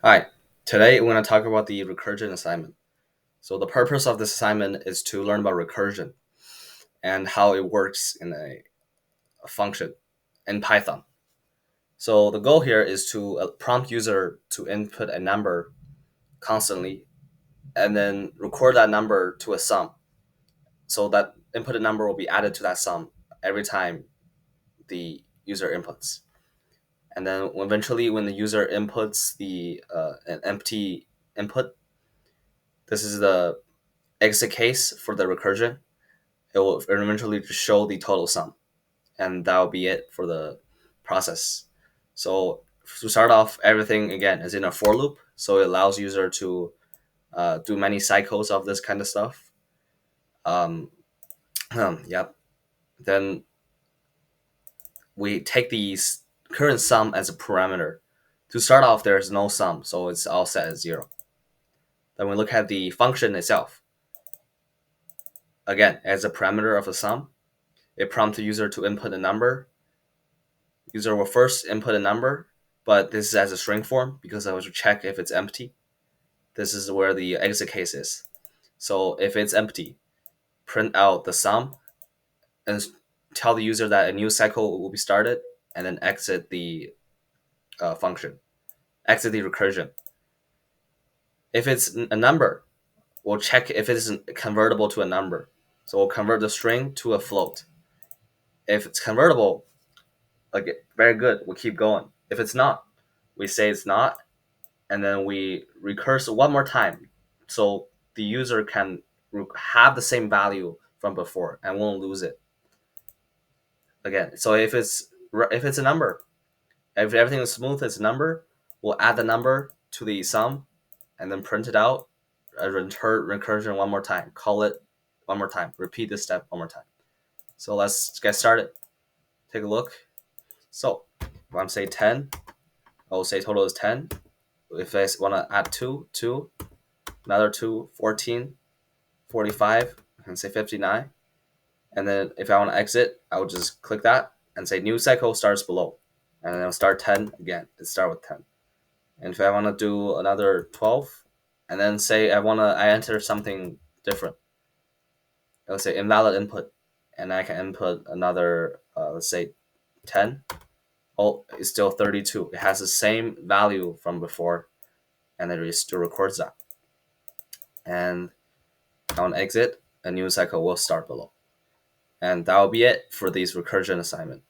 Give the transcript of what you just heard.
Hi, today we're going to talk about the recursion assignment. So the purpose of this assignment is to learn about recursion and how it works in a function in Python. So the goal here is to prompt user to input a number constantly and then record that number to a sum. So that inputted number will be added to that sum every time the user inputs. And then eventually when the user inputs an empty input, this is the exit case for the recursion. It will eventually just show the total sum, and that will be it for the process. So to start off, everything again is in a for loop, so it allows user to do many cycles of this kind of stuff. Um, yep. Then we take the current sum as a parameter. To start off, there is no sum, so it's all set as 0. Then we look at the function itself. Again, as a parameter of a sum, it prompts the user to input a number. User will first input a number, but this is as a string form because I want to check if it's empty. This is where the exit case is. So if it's empty, print out the sum and tell the user that a new cycle will be started, and then exit the function, exit the recursion. If it's a number, we'll check if it is convertible to a number. So we'll convert the string to a float. If it's convertible, like very good, we'll keep going. If it's not, we say it's not, and then we recurse one more time so the user can have the same value from before and won't lose it again. So if it's a number, if everything is smooth, it's a number, we'll add the number to the sum and then print it out, return recursion one more time, call it one more time, repeat this step one more time. So let's get started. Take a look. So when I'm say 10, I will say total is 10. If I want to add 2, another 2, 14, 45, I can say 59. And then if I want to exit, I will just click that and say new cycle starts below. And then I'll start 10 again. It start with 10. And if I want to do another 12, and then say I enter something different. Let's say invalid input, and I can input another, let's say 10. Oh, it's still 32. It has the same value from before, and it still records that. And on exit, a new cycle will start below. And that will be it for this recursion assignment.